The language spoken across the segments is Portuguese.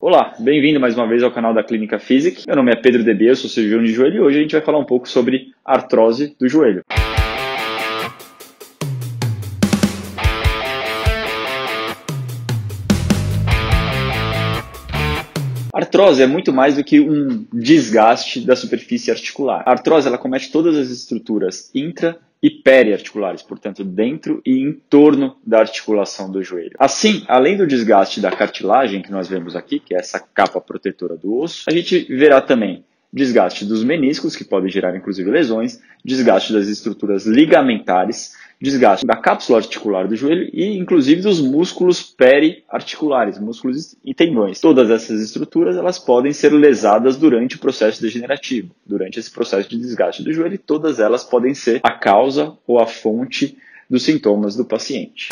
Olá, bem-vindo mais uma vez ao canal da Clínica Physic. Meu nome é Pedro Debia, eu sou cirurgião de joelho e hoje a gente vai falar um pouco sobre artrose do joelho. Artrose é muito mais do que um desgaste da superfície articular. A artrose ela comete todas as estruturas intra e periarticulares, portanto, dentro e em torno da articulação do joelho. Assim, além do desgaste da cartilagem que nós vemos aqui, que é essa capa protetora do osso, a gente verá também desgaste dos meniscos, que pode gerar inclusive lesões, desgaste das estruturas ligamentares, desgaste da cápsula articular do joelho e inclusive dos músculos periarticulares, músculos e tendões. Todas essas estruturas elas podem ser lesadas durante o processo degenerativo, durante esse processo de desgaste do joelho, e todas elas podem ser a causa ou a fonte dos sintomas do paciente.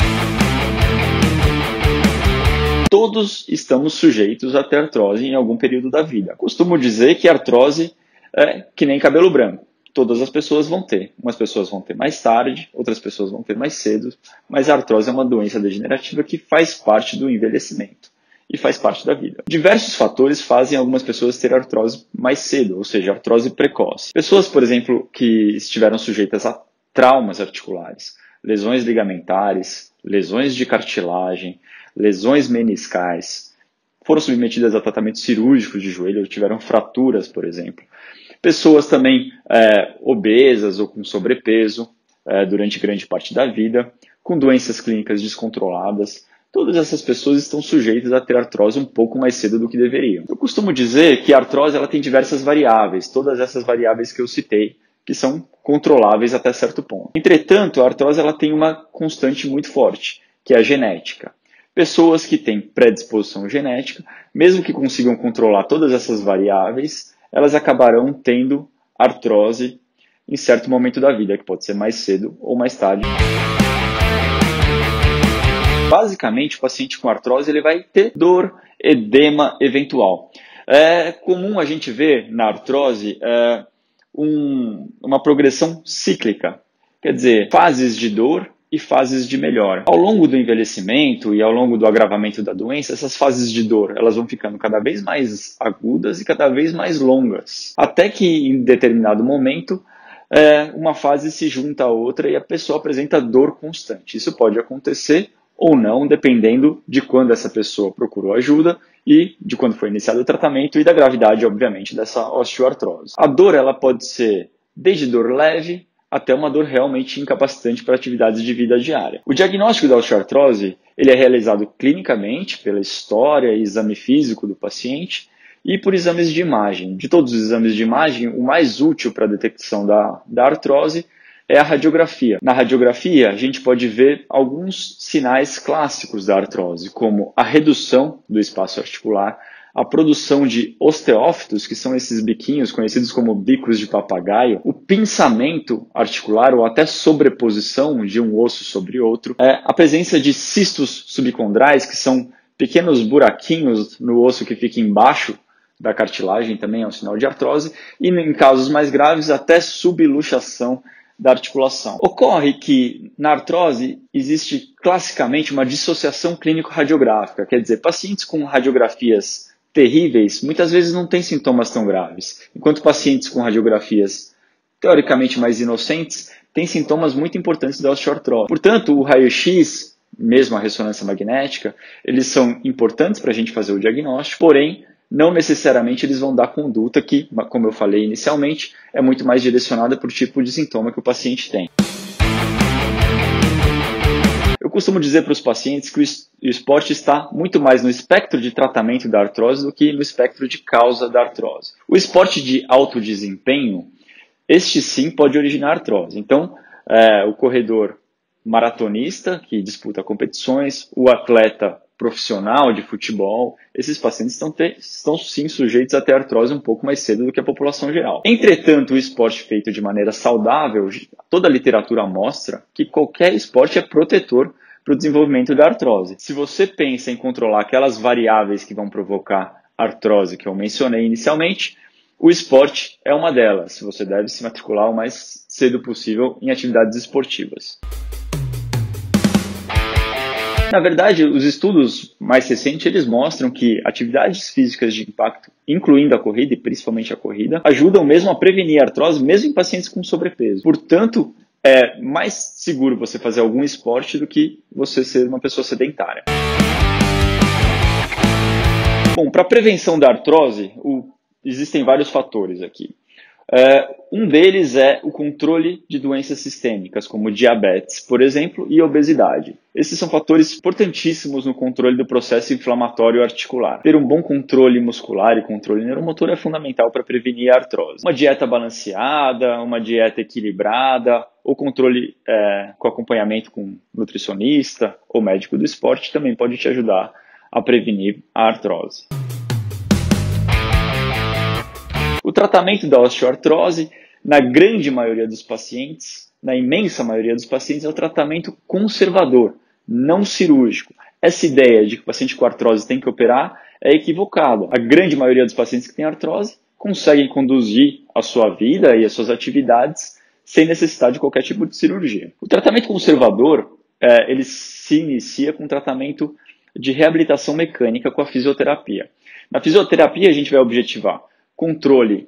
Todos estamos sujeitos a ter artrose em algum período da vida. Costumo dizer que artrose é que nem cabelo branco. Todas as pessoas vão ter. Umas pessoas vão ter mais tarde, outras pessoas vão ter mais cedo, mas a artrose é uma doença degenerativa que faz parte do envelhecimento e faz parte da vida. Diversos fatores fazem algumas pessoas ter artrose mais cedo, ou seja, artrose precoce. Pessoas, por exemplo, que estiveram sujeitas a traumas articulares, lesões ligamentares, lesões de cartilagem, lesões meniscais, foram submetidas a tratamentos cirúrgicos de joelho, ou tiveram fraturas, por exemplo. Pessoas também obesas ou com sobrepeso durante grande parte da vida, com doenças clínicas descontroladas. Todas essas pessoas estão sujeitas a ter artrose um pouco mais cedo do que deveriam. Eu costumo dizer que a artrose ela tem diversas variáveis, todas essas variáveis que eu citei, que são controláveis até certo ponto. Entretanto, a artrose ela tem uma constante muito forte, que é a genética. Pessoas que têm predisposição genética, mesmo que consigam controlar todas essas variáveis, elas acabarão tendo artrose em certo momento da vida, que pode ser mais cedo ou mais tarde. Basicamente, o paciente com artrose ele vai ter dor, edema eventual. É comum a gente ver na artrose uma progressão cíclica, quer dizer, fases de dor e fases de melhora. Ao longo do envelhecimento e ao longo do agravamento da doença, essas fases de dor elas vão ficando cada vez mais agudas e cada vez mais longas. Até que em determinado momento, uma fase se junta a outra e a pessoa apresenta dor constante. Isso pode acontecer ou não, dependendo de quando essa pessoa procurou ajuda e de quando foi iniciado o tratamento e da gravidade, obviamente, dessa osteoartrose. A dor ela pode ser desde dor leve até uma dor realmente incapacitante para atividades de vida diária. O diagnóstico da osteoartrose ele é realizado clinicamente pela história e exame físico do paciente e por exames de imagem. De todos os exames de imagem, o mais útil para a detecção da artrose é a radiografia. Na radiografia, a gente pode ver alguns sinais clássicos da artrose, como a redução do espaço articular, a produção de osteófitos, que são esses biquinhos conhecidos como bicos de papagaio, o pinçamento articular ou até sobreposição de um osso sobre outro, a presença de cistos subcondrais, que são pequenos buraquinhos no osso que fica embaixo da cartilagem, também é um sinal de artrose, e em casos mais graves até subluxação da articulação. Ocorre que na artrose existe classicamente uma dissociação clínico-radiográfica, quer dizer, pacientes com radiografias terríveis muitas vezes não têm sintomas tão graves, enquanto pacientes com radiografias teoricamente mais inocentes têm sintomas muito importantes da osteoartrose. Portanto, o raio-x, mesmo a ressonância magnética, eles são importantes para a gente fazer o diagnóstico, porém, não necessariamente eles vão dar conduta que, como eu falei inicialmente, é muito mais direcionada para o tipo de sintoma que o paciente tem. Eu costumo dizer para os pacientes que o esporte está muito mais no espectro de tratamento da artrose do que no espectro de causa da artrose. O esporte de alto desempenho, este sim pode originar artrose. Então, o corredor maratonista que disputa competições, o atleta profissional de futebol, esses pacientes estão sim sujeitos a ter artrose um pouco mais cedo do que a população geral. Entretanto, o esporte feito de maneira saudável, toda a literatura mostra que qualquer esporte é protetor para o desenvolvimento da artrose. Se você pensa em controlar aquelas variáveis que vão provocar artrose que eu mencionei inicialmente, o esporte é uma delas. Você deve se matricular o mais cedo possível em atividades esportivas. Na verdade, os estudos mais recentes eles mostram que atividades físicas de impacto, incluindo a corrida e principalmente a corrida, ajudam mesmo a prevenir a artrose mesmo em pacientes com sobrepeso. Portanto, é mais seguro você fazer algum esporte do que você ser uma pessoa sedentária. Bom, para a prevenção da artrose, existem vários fatores aqui. Um deles é o controle de doenças sistêmicas, como diabetes, por exemplo, e obesidade. Esses são fatores importantíssimos no controle do processo inflamatório articular. Ter um bom controle muscular e controle neuromotor é fundamental para prevenir a artrose. Uma dieta balanceada, uma dieta equilibrada, ou controle com acompanhamento com nutricionista ou médico do esporte também pode te ajudar a prevenir a artrose. O tratamento da osteoartrose, na grande maioria dos pacientes, na imensa maioria dos pacientes, é o tratamento conservador, não cirúrgico. Essa ideia de que o paciente com artrose tem que operar é equivocada. A grande maioria dos pacientes que têm artrose conseguem conduzir a sua vida e as suas atividades sem necessidade de qualquer tipo de cirurgia. O tratamento conservador, ele se inicia com um tratamento de reabilitação mecânica com a fisioterapia. Na fisioterapia, a gente vai objetivar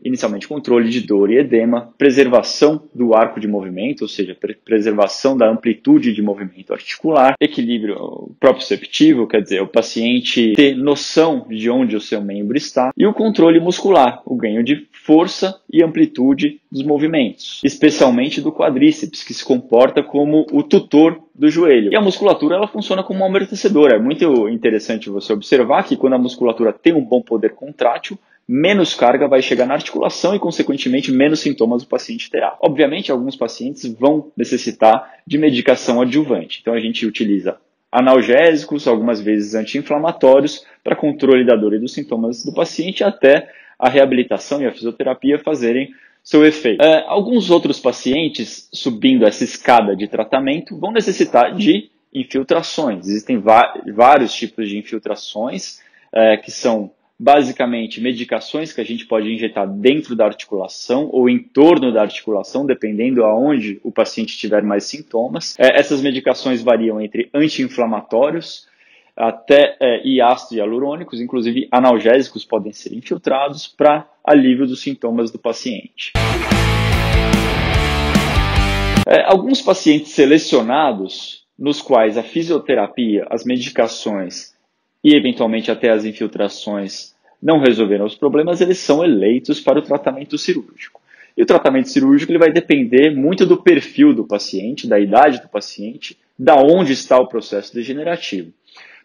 inicialmente controle de dor e edema, preservação do arco de movimento, ou seja, preservação da amplitude de movimento articular, equilíbrio proprioceptivo, quer dizer, o paciente ter noção de onde o seu membro está, e o controle muscular, o ganho de força e amplitude dos movimentos, especialmente do quadríceps, que se comporta como o tutor do joelho. E a musculatura ela funciona como um amortecedor. É muito interessante você observar que quando a musculatura tem um bom poder contrátil, menos carga vai chegar na articulação e, consequentemente, menos sintomas o paciente terá. Obviamente, alguns pacientes vão necessitar de medicação adjuvante. Então, a gente utiliza analgésicos, algumas vezes anti-inflamatórios, para controle da dor e dos sintomas do paciente, até a reabilitação e a fisioterapia fazerem seu efeito. Alguns outros pacientes, subindo essa escada de tratamento, vão necessitar de infiltrações. Existem vários tipos de infiltrações, que são basicamente medicações que a gente pode injetar dentro da articulação ou em torno da articulação, dependendo aonde o paciente tiver mais sintomas. Essas medicações variam entre anti-inflamatórios até e ácidos hialurônicos, inclusive analgésicos podem ser infiltrados para alívio dos sintomas do paciente. Alguns pacientes selecionados, nos quais a fisioterapia, as medicações e eventualmente até as infiltrações não resolveram os problemas, eles são eleitos para o tratamento cirúrgico. E o tratamento cirúrgico ele vai depender muito do perfil do paciente, da idade do paciente, da onde está o processo degenerativo.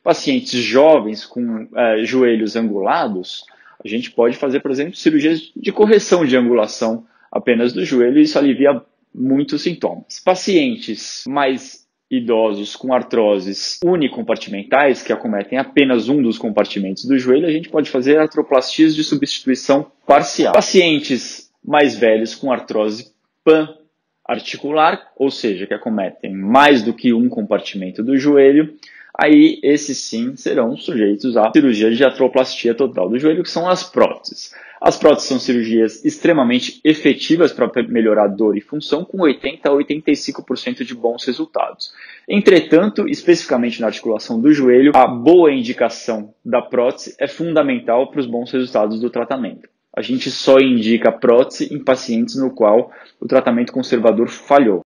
Pacientes jovens com joelhos angulados, a gente pode fazer, por exemplo, cirurgias de correção de angulação apenas do joelho e isso alivia muitos sintomas. Pacientes mais idosos com artroses unicompartimentais, que acometem apenas um dos compartimentos do joelho, a gente pode fazer artroplastias de substituição parcial. Pacientes mais velhos com artrose pan-articular, ou seja, que acometem mais do que um compartimento do joelho, aí esses sim serão sujeitos à cirurgia de artroplastia total do joelho, que são as próteses. As próteses são cirurgias extremamente efetivas para melhorar dor e função, com 80% a 85% de bons resultados. Entretanto, especificamente na articulação do joelho, a boa indicação da prótese é fundamental para os bons resultados do tratamento. A gente só indica prótese em pacientes no qual o tratamento conservador falhou.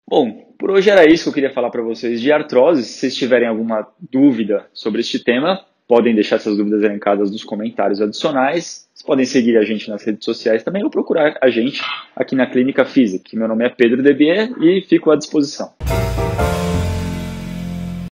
Bom, por hoje era isso que eu queria falar para vocês de artrose. Se vocês tiverem alguma dúvida sobre este tema, podem deixar essas dúvidas elencadas nos comentários adicionais. Vocês podem seguir a gente nas redes sociais também ou procurar a gente aqui na Clínica Physic. Meu nome é Pedro Debier e fico à disposição.